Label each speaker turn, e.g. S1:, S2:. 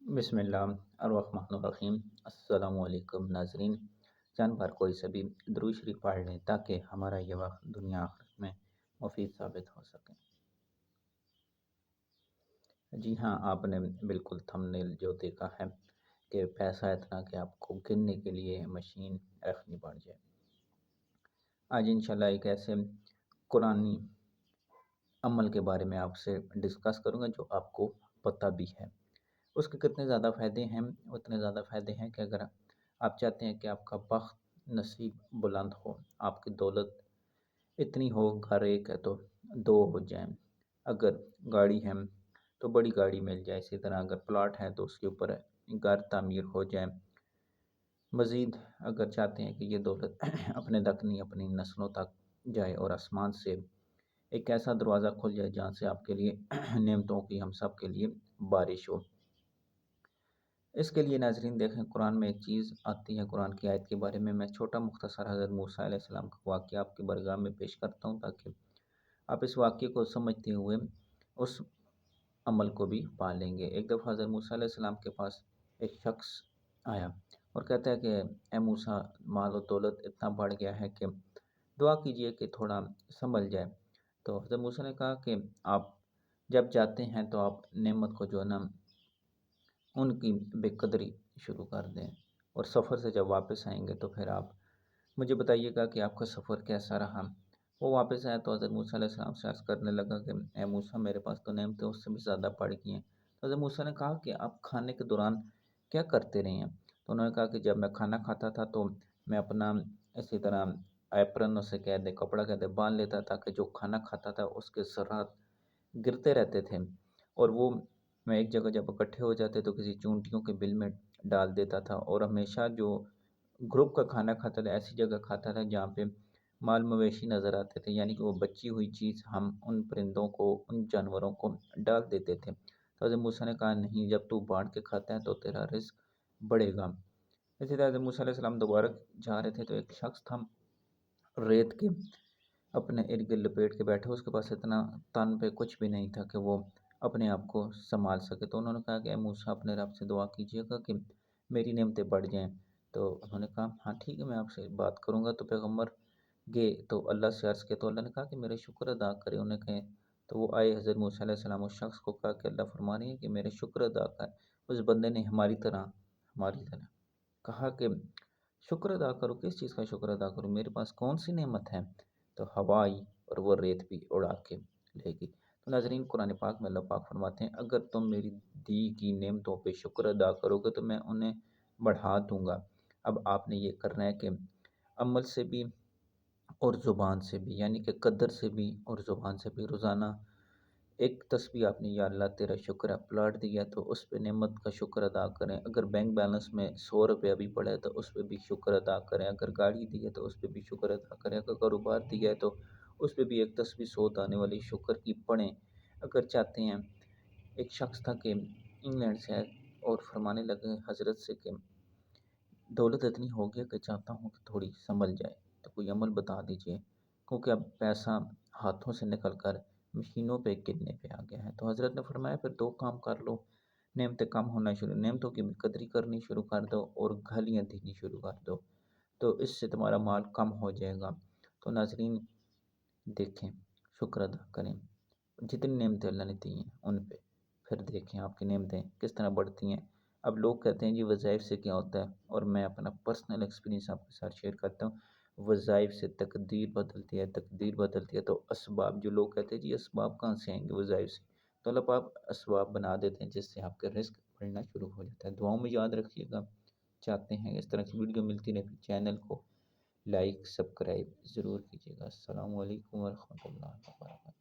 S1: بسم اللہ الرحمن الرحیم۔ السلام علیکم ناظرین، چند بار کوئی سبھی درود شریف پڑھ لیں تاکہ ہمارا یہ وقت دنیا آخرت میں مفید ثابت ہو سکے۔ جی ہاں، آپ نے بالکل تھمبنیل جو دیکھا ہے کہ پیسہ اتنا کہ آپ کو گننے کے لیے مشین رکھنی پڑ جائے۔ آج انشاءاللہ ایک ایسے قرآنی عمل کے بارے میں آپ سے ڈسکس کروں گا جو آپ کو پتہ بھی ہے۔ اس کے کتنے زیادہ فائدے ہیں، اتنے زیادہ فائدے ہیں کہ اگر آپ چاہتے ہیں کہ آپ کا بخت نصیب بلند ہو، آپ کی دولت اتنی ہو، گھر ایک ہے تو دو ہو جائیں، اگر گاڑی ہے تو بڑی گاڑی مل جائے، اسی طرح اگر پلاٹ ہے تو اس کے اوپر گھر تعمیر ہو جائے، مزید اگر چاہتے ہیں کہ یہ دولت اپنے تک نہیں اپنی نسلوں تک جائے اور آسمان سے ایک ایسا دروازہ کھل جائے جہاں سے آپ کے لیے نعمتوں کی ہم سب کے لیے بارش ہو۔ اس کے لیے ناظرین دیکھیں، قرآن میں ایک چیز آتی ہے، قرآن کی آیت کے بارے میں چھوٹا مختصر حضرت موسیٰ علیہ السلام کا واقعہ آپ کی بارگاہ میں پیش کرتا ہوں تاکہ آپ اس واقعے کو سمجھتے ہوئے اس عمل کو بھی پا لیں گے۔ ایک دفعہ حضرت موسیٰ علیہ السلام کے پاس ایک شخص آیا اور کہتا ہے کہ اے موسیٰ، مال و دولت اتنا بڑھ گیا ہے کہ دعا کیجئے کہ تھوڑا سنبھل جائے۔ تو حضرت موسیٰ نے کہا کہ آپ جب جاتے ہیں تو آپ نعمت کو جو ہے نا ان کی بے قدری شروع کر دیں، اور سفر سے جب واپس آئیں گے تو پھر آپ مجھے بتائیے گا کہ آپ کا سفر کیسا رہا۔ وہ واپس آیا تو حضرت موسیٰ علیہ السلام سے عرض کرنے لگا کہ اے موسیٰ، میرے پاس تو نعمتیں اس سے بھی زیادہ بڑھ گئی ہیں۔ تو حضرت موسیٰ نے کہا کہ آپ کھانے کے دوران کیا کرتے رہے ہیں؟ تو انہوں نے کہا کہ جب میں کھانا کھاتا تھا تو میں اپنا اسی طرح ایپرن اسے کہہ دے، کپڑا کہہ دے، باندھ لیتا تھا کہ جو کھانا کھاتا تھا اس کے ذرات گرتے رہتے تھے، اور وہ میں ایک جگہ جب اکٹھے ہو جاتے تو کسی چونٹیوں کے بل میں ڈال دیتا تھا، اور ہمیشہ جو گروپ کا کھانا کھاتا تھا ایسی جگہ کھاتا تھا جہاں پہ مال مویشی نظر آتے تھے، یعنی کہ وہ بچی ہوئی چیز ہم ان پرندوں کو، ان جانوروں کو ڈال دیتے تھے۔ تو حضرت موسیٰ نے کہا نہیں، جب تو بانٹ کے کھاتا ہے تو تیرا رزق بڑھے گا۔ اسی طرح حضرت موسیٰ علیہ السلام دوبارہ جا رہے تھے تو ایک شخص تھا، ریت کے اپنے ارد گرد لپیٹ کے بیٹھے، اس کے پاس اتنا تن پہ کچھ بھی نہیں تھا کہ وہ اپنے آپ کو سنبھال سکے۔ تو انہوں نے کہا کہ اے موسیٰ، اپنے رب سے دعا کیجیے گا کہ میری نعمتیں بڑھ جائیں۔ تو انہوں نے کہا ہاں ٹھیک ہے، میں آپ سے بات کروں گا۔ تو پیغمبر گئے تو اللہ سے عرض کیا، تو اللہ نے کہا کہ میرے شکر ادا کرے۔ انہیں کہیں تو وہ آئے، حضرت موسیٰ علیہ السلام اس شخص کو کہا کہ اللہ فرما رہی ہے کہ میرے شکر ادا کر۔ اس بندے نے ہماری طرح کہا کہ شکر ادا کرو، کس چیز کا شکر ادا کروں، میرے پاس کون سی نعمت ہے؟ تو ہوا آئی اور وہ ریت بھی اڑا کے لے گئی۔ تو ناظرین، قرآن پاک میں اللہ پاک فرماتے ہیں اگر تم میری دی کی نعمتوں پہ شکر ادا کرو گے تو میں انہیں بڑھا دوں گا۔ اب آپ نے یہ کرنا ہے کہ عمل سے بھی اور زبان سے بھی، یعنی کہ قدر سے بھی اور زبان سے بھی روزانہ ایک تسبیح آپ نے، یا اللہ تیرا شکر ہے، پلاٹ دیا تو اس پہ نعمت کا شکر ادا کریں، اگر بینک بیلنس میں 100 روپیہ بھی پڑا ہے تو اس پہ بھی شکر ادا کریں، اگر گاڑی دی ہے تو اس پہ بھی شکر ادا کریں، اگر کاروبار دیا ہے تو اس پہ بھی ایک تسبیح 100 دانے والی شکر کی پڑھیں۔ اگر چاہتے ہیں، ایک شخص تھا کہ انگلینڈ سے آئے اور فرمانے لگے حضرت سے کہ دولت اتنی ہو گیا کہ چاہتا ہوں کہ تھوڑی سنبھل جائے، تو کوئی عمل بتا دیجئے، کیونکہ اب پیسہ ہاتھوں سے نکل کر مشینوں پہ گرنے پہ آ گیا ہے۔ تو حضرت نے فرمایا پھر دو کام کر لو، نعمتیں کم ہونا شروع، نعمتوں کی بھی قدری کرنی شروع کر دو اور گھلیاں دینی شروع کر دو، تو اس سے تمہارا مال کم ہو جائے گا۔ تو ناظرین دیکھیں، شکر ادا کریں جتنی نعمتیں اللہ نے دی ہیں ان پہ، پھر دیکھیں آپ کی نعمتیں کس طرح بڑھتی ہیں۔ اب لوگ کہتے ہیں جی وظائف سے کیا ہوتا ہے، اور میں اپنا پرسنل ایکسپیرینس آپ کے ساتھ شیئر کرتا ہوں۔ وظائف سے تقدیر بدلتی ہے، تقدیر بدلتی ہے تو اسباب، جو لوگ کہتے ہیں جی اسباب کہاں سے آئیں گے وظائف سے، تو اللہ پاک اسباب بنا دیتے ہیں جس سے آپ کا رزق بڑھنا شروع ہو جاتا ہے۔ دعاؤں میں یاد رکھیے گا۔ چاہتے ہیں اس طرح کی ویڈیو ملتی رہے، چینل کو لائک سبسکرائب ضرور کیجیے گا۔ السلام علیکم ورحمۃ اللہ وبرکاتہ۔